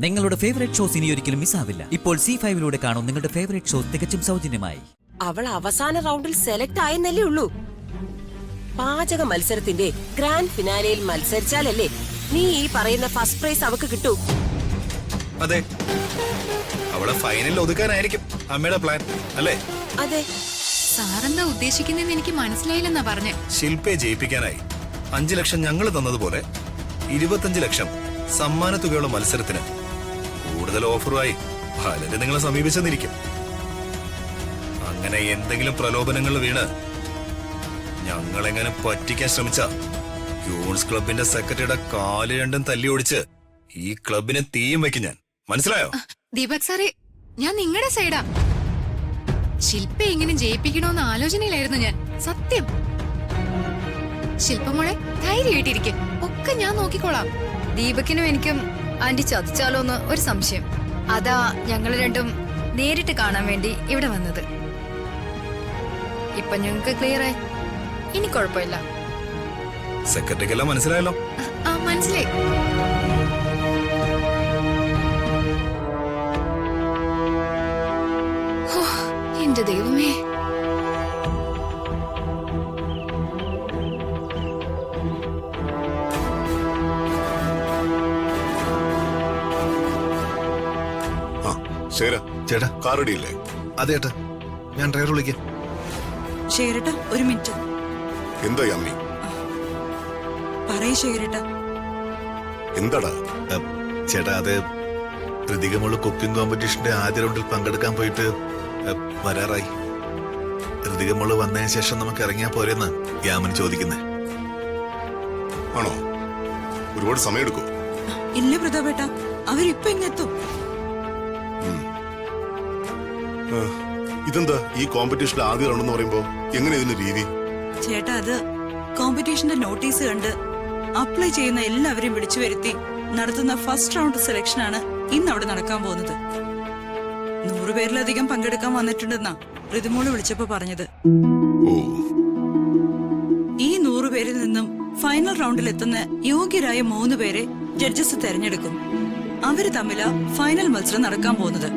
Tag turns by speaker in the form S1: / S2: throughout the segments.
S1: നിങ്ങളുടെ favourite shows ഇനി ഒരിക്കലും മിസ്സാവില്ല. ഇപ്പോൾ C5 കാണും നിങ്ങളുടെ ഫേവറേറ്റ് ഷോസ് തികച്ചും സൗജന്യമായി.
S2: അവൾ അവസാന റൗണ്ടിൽ സെലക്ട് ആയെന്നല്ലേ ഉള്ളൂ. പാചക മത്സരത്തിന്റെ ഗ്രാൻഡ് ഫിനാലയിൽ മത്സരിച്ചാലല്ലേ നീ ഈ പറയുന്ന ഫസ്റ്റ് പ്രൈസ് അവക്ക് കിട്ടൂ.
S3: അതെ, അവളെ ഫൈനലിൽ ഒതുക്കാനായിരിക്കും അമ്മയുടെ പ്ലാൻ അല്ലേ?
S2: അതെ.
S4: സാറെന്താ ഉദ്ദേശിക്കുന്നതെന്ന് എനിക്ക് മനസ്സിലായില്ലെന്നാ പറഞ്ഞേ.
S3: ശില്പയെ ജയിപ്പിക്കാനായി 5 ലക്ഷം ഞങ്ങൾ തന്നതുപോലെ 25 ലക്ഷം സമ്മാന തുകയുള്ള മത്സരത്തിന് കൂടുതൽ ഓഫറുമായി പലരും നിങ്ങളെ സമീപിച്ചെന്നിരിക്കും. അങ്ങനെ എന്തെങ്കിലും പ്രലോഭനങ്ങൾ വീണ് ഞങ്ങളെങ്ങനെ പറ്റിക്കാൻ ശ്രമിച്ച യൂൺസ് ക്ലബിന്റെ സെക്രട്ടറിയുടെ കാല് രണ്ടും തല്ലി ഓടിച്ച് ഈ ക്ലബിനെ തീയും വയ്ക്കും ഞാൻ. മനസ്സിലായോ?
S4: ദീപക് സാറേ, ഞാൻ നിങ്ങളുടെ സൈഡാ. ശില്പ എങ്ങനെ ജയിപ്പിക്കണോന്ന് ആലോചനയിലായിരുന്നു ഞാൻ. സത്യം. ശില്പമോളെ ധൈര്യമായിട്ടിരിക്കെ, ഒക്കെ ഞാൻ നോക്കിക്കോളാം.
S5: ദീപക്കിനും എനിക്കും ആന്റി ചതിച്ചാലോന്ന് ഒരു സംശയം. അതാ ഞങ്ങള് രണ്ടും നേരിട്ട് കാണാൻ വേണ്ടി ഇവിടെ വന്നത്. ഇപ്പൊ ഞങ്ങക്ക് ക്ലിയറായി. ഇനി കുഴപ്പമില്ല.
S3: സെക്രട്ടറിക്കെല്ലാം മനസ്സിലായല്ലോ?
S4: മനസ്സിലായി. എന്റെ ദൈവമേ,
S6: ചേട്ടാ കാർ റെഡിയല്ലേ?
S7: അതെ ഏട്ടാ, ഞാൻ ഡ്രൈവർ വിളിക്കാം.
S8: ശേരട്ട ഒരു മിനിറ്റ്.
S6: എന്താ അമ്മി?
S8: പറയ് ശേരട്ട.
S6: എന്താടാ?
S7: ചേട്ടാ, അത് ഋതികമോള് കുക്കിംഗ് കോമ്പറ്റീഷന്റെ ആദ്യ റൗണ്ടിൽ പങ്കെടുക്കാൻ പോയിട്ട് വരാറായി. ഋതികമോള് വന്നതിന് ശേഷം നമുക്ക് ഇറങ്ങിയാ പോരെന്ന് യാമൻ ചോദിക്കുന്നേ.
S6: ആണോ? ഒരുപാട് സമയം എടുക്കും?
S8: ഇല്ല പ്രതാപേട്ട, അവരിപ്പൊ ഇങ്ങെത്തും.
S6: ഇതെന്താ ഈ കോമ്പറ്റീഷന്റെ ആദ്യ റൗണ്ട് എന്ന് പറയുമ്പോ എങ്ങനെ ഇതിന്റെ രീതി?
S8: ചേട്ടാ, അത് കോമ്പറ്റീഷന്റെ നോട്ടീസ് കണ്ട് അപ്ലൈ ചെയ്യുന്ന എല്ലാവരെയും വിളിച്ചു വരുത്തി നടത്തുന്ന ഫസ്റ്റ് റൗണ്ട് സെലക്ഷൻ ആണ് ഇന്ന് അവിടെ നടക്കാൻ പോകുന്നത്. 100 പേരിലധികം പങ്കെടുക്കാൻ വന്നിട്ടുണ്ടെന്നാ ഋതുമോള് വിളിച്ചപ്പോ പറഞ്ഞത്. ഈ 100 പേരിൽ നിന്നും ഫൈനൽ റൗണ്ടിൽ എത്തുന്ന യോഗ്യരായ 3 പേരെ ജഡ്ജസ് തെരഞ്ഞെടുക്കും. അവര് തമ്മിലാ ഫൈനൽ മത്സരം നടക്കാൻ പോകുന്നത്.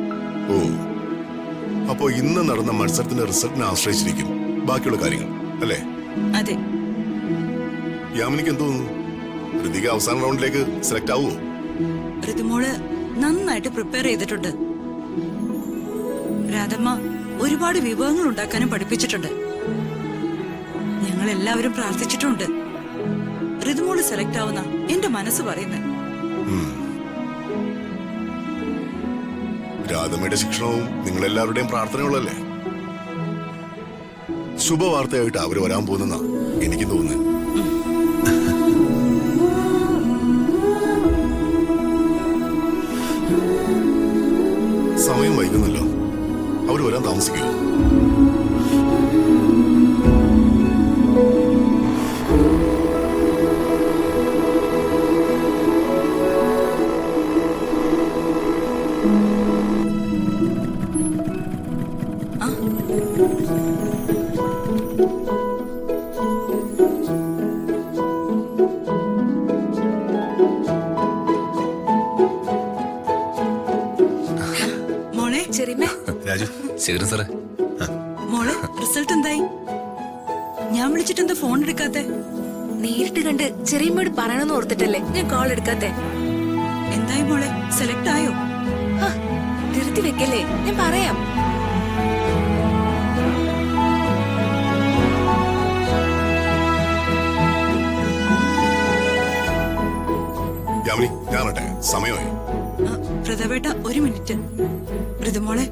S6: അപ്പോ ഇന്ന് നടന്ന മത്സരത്തിന്റെ റിസൾട്ടിനെ ആശ്രയിച്ചിരിക്കും ബാക്കിയുള്ള കാര്യങ്ങൾ അല്ലേ?
S8: അതെ.
S6: യാമിനിക്ക് എന്ത് തോന്നുന്നു? ഋതിക അവസാന റൗണ്ടിലേക്ക് സെലക്ട് ആവുമോ?
S8: ഋതുമോള് നന്നായിട്ട് പ്രിപ്പയർ ചെയ്തിട്ടുണ്ട്. രാധമ്മ ഒരുപാട് വിഭവങ്ങൾ ഉണ്ടാക്കാനും പഠിപ്പിച്ചിട്ടുണ്ട്. ഞങ്ങൾ എല്ലാവരും പ്രാർത്ഥിച്ചിട്ടുണ്ട്. ഋതുമോള് സെലക്ട് ആവുന്ന എന്റെ മനസ്സ് പറയുന്നത്.
S6: രാധമ്മയുടെ ശിക്ഷണവും നിങ്ങളെല്ലാവരുടെയും പ്രാർത്ഥനകളല്ലേ? ശുഭവാർത്തയായിട്ട് അവര് വരാൻ പോകുന്ന എനിക്ക് തോന്നുന്നു. സമയം വൈകുന്നല്ലോ, അവര് വരാൻ താമസിക്കുമോ?
S8: മോളെ, റിസൾട്ട് എന്തായി? ഞാൻ വിളിച്ചിട്ടെന്താ ഫോൺ എടുക്കാത്തെ?
S5: നേരിട്ട് കണ്ട് ചെറിയമ്മയോട് പറയണമെന്ന് ഓർത്തിട്ടല്ലേ ഞാൻ കോൾ എടുക്കാത്തെ.
S8: എന്തായി മോളെ, സെലക്ട് ആയോ?
S5: ധൃതി വെക്കല്ലേ, ഞാൻ പറയാം.
S6: യാമിനി, ഞാനട്ടെ, സമയമായി.
S8: പ്രതാപേട്ട ഒരു മിനിറ്റ്. ഋതുമോളെ,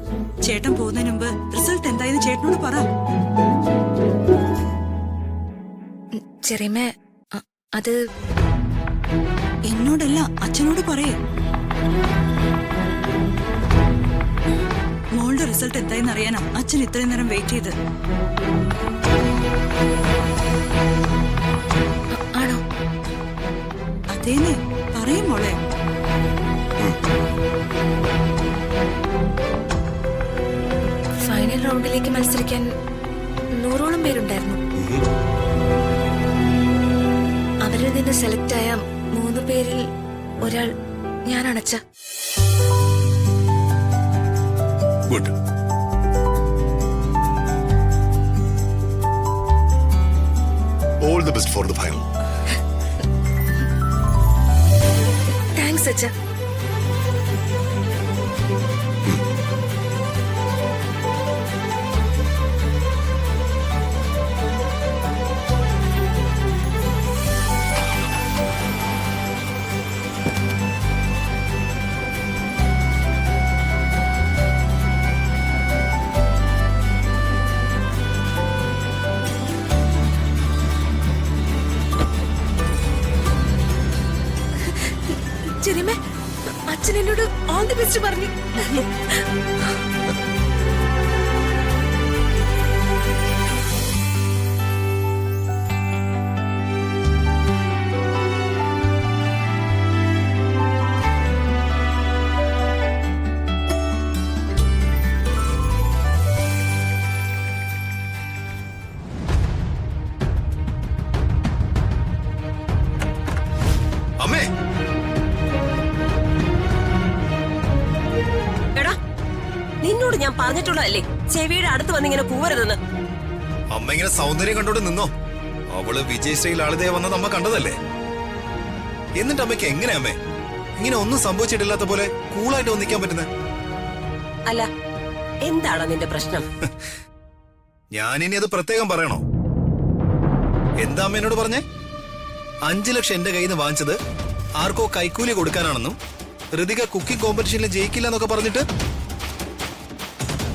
S8: ചേട്ടൻ പോകുന്നതിന് മുമ്പ് റിസൾട്ട് എന്തായെന്ന് ചേട്ടനോട് പറ.
S5: ചെറിയമ്മ, അത്
S8: എന്നോടല്ല, അച്ഛനോട് പറയേ. മോളുടെ റിസൾട്ട് എന്തായെന്ന് അറിയാനാ അച്ഛൻ ഇത്രയും നേരം വെയിറ്റ് ചെയ്ത്.
S5: ആണോ?
S8: അതേന്നെ, പറയും മോളെ.
S5: ഫൈനൽ റൗണ്ടിലേക്ക് മത്സരിക്കാൻ 100ഓളം പേരുണ്ടായിരുന്നു. അവരിൽ നിന്ന് സെലക്ട് ആയ 3 പേരിൽ ഒരാൾ ഞാനാണച്ച.
S3: Good.
S6: All the best for the final.
S2: Thanks അച്ഛാ. ചെറിയമ്മേ, അച്ഛൻ എന്നോട് ഓൾ ദി ബെസ്റ്റ് പറഞ്ഞു.
S3: അമ്മേ,
S2: എടാ, നിന്നോട് ഞാൻ പറഞ്ഞിട്ടുള്ളതല്ലേ ചെവിയുടെ അടുത്ത് വന്നിങ്ങനെ കൂവരുതെന്ന്.
S3: അമ്മ ഇങ്ങനെ സൗന്ദര്യം കണ്ടോണ്ട് നിന്നോ? അവള് വിജയശ്രീയിൽ ആളുതേ വന്നത് അമ്മ കണ്ടതല്ലേ? എന്നിട്ട് അമ്മയ്ക്ക് എങ്ങനെ അമ്മേ ഇങ്ങനെ ഒന്നും സംഭവിച്ചിട്ടില്ലാത്ത പോലെ കൂളായിട്ട് വന്നിക്കാൻ പറ്റുന്നത്?
S2: അല്ല, എന്താണ് നിന്റെ പ്രശ്നം?
S3: ഞാനിനി അത് പ്രത്യേകം പറയണോ? എന്താ അമ്മ എന്നോട് പറഞ്ഞേ? 5 ലക്ഷം എന്റെ കയ്യിൽ നിന്ന് വാങ്ങിച്ചത് ആർക്കോ കൈക്കൂലി കൊടുക്കാനാണെന്നും ഋതിക കുക്കിംഗ് കോമ്പറ്റീഷനിൽ ജയിക്കില്ല എന്നൊക്കെ പറഞ്ഞിട്ട്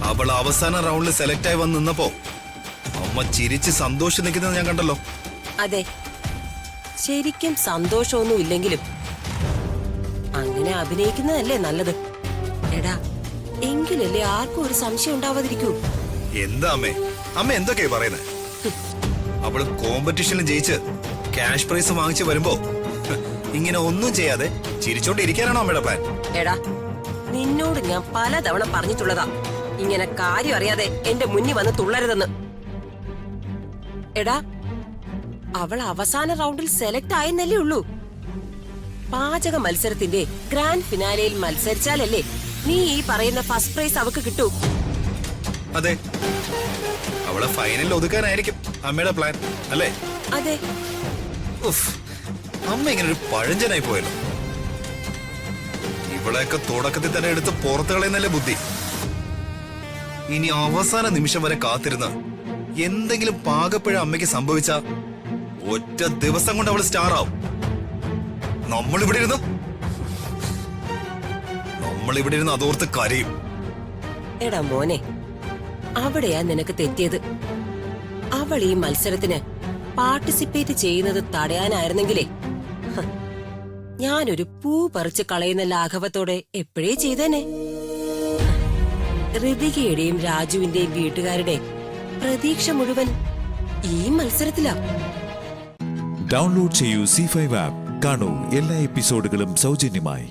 S3: അവൾ അവസാന റൗണ്ടിൽ സെലക്ട് ആയി വന്ന് നിന്നപ്പോ അമ്മ ചിരിച്ച് സന്തോഷം നിൽക്കുന്നത് ഞാൻ കണ്ടല്ലോ.
S2: അതെ, ശരിക്കും സന്തോഷമൊന്നും ഇല്ലെങ്കിലും അങ്ങനെ അഭിനയിക്കുന്നതല്ലേ നല്ലത്. എടാ, എങ്കിലല്ലേ ആർക്കും ഒരു സംശയം ഉണ്ടാവാതിരിക്കൂ.
S3: എന്താ അമ്മേ അമ്മ എന്തൊക്കെയാ പറയുന്നത്? അവള് കോമ്പറ്റീഷനിൽ ജയിച്ച് ക്യാഷ് പ്രൈസ് വാങ്ങിച്ച് വരുമ്പോ ഇങ്ങനെ ഒന്നും ചെയ്യാതെ ചിരിച്ചോണ്ടിരിക്കാനാണോ അമ്മയുടെ പ്ലാൻ?
S2: എടാ, നിന്നോട് ഞാൻ പലതവണ പറഞ്ഞിട്ടുള്ളതാ ഇങ്ങനെ കാര്യം അറിയാതെ എന്റെ മുന്നിൽ വന്ന് തുള്ളരുതെന്ന്. എടാ, അവൾ അവസാന റൗണ്ടിൽ സെലക്ട് ആയെന്നല്ലേ ഉള്ളൂ. പാചക മത്സരത്തിന്റെ ഗ്രാൻഡ് ഫിനാലയിൽ മത്സരിച്ചാലല്ലേ നീ ഈ പറയുന്ന ഫസ്റ്റ് പ്രൈസ് അവക്ക് കിട്ടൂ.
S3: അതെ, അവളെ ഫൈനലിൽ ഒതുക്കാനായിരിക്കും അമ്മയുടെ പ്ലാൻ അല്ലേ?
S2: അതെ.
S3: ഉഫ്, അമ്മ ഇങ്ങനെ ഒരു പഴഞ്ചനായി പോയല്ലോ. ഇവളെയൊക്കെ തുടക്കത്തിൽ തന്നെ എടുത്ത് പുറത്തു കളയുന്നല്ലേ ബുദ്ധി. ഇനി അവസാന നിമിഷം വരെ കാത്തിരുന്ന എന്തെങ്കിലും പാകപ്പിഴ അമ്മയ്ക്ക് സംഭവിച്ച ഒറ്റ ദിവസം കൊണ്ട് അവൾ സ്റ്റാർ ആവും. നമ്മളിവിടെ ഇരുന്ന് അതോർത്ത് കരയും.
S2: എടാ മോനെ, അവിടെയാ നിനക്ക് തെറ്റിയത്. അവൾ ഈ മത്സരത്തിന് പാർട്ടിസിപ്പേറ്റ് ചെയ്യുന്നത് തടയാനായിരുന്നെങ്കിലേ ഞാനൊരു പൂ പറിച്ച് കളയുന്ന ലാഘവത്തോടെ എപ്പോഴേ ചെയ്തേനെ. ഋതികയുടെയും രാജുവിന്റെയും വീട്ടുകാരുടെ പ്രതീക്ഷ മുഴുവൻ ഈ മത്സരത്തിലാ.
S9: ഡൗൺലോഡ് ചെയ്യൂ C5 ആപ്പ്. കാണൂ എല്ലാ എപ്പിസോഡുകളും സൗജന്യമായി.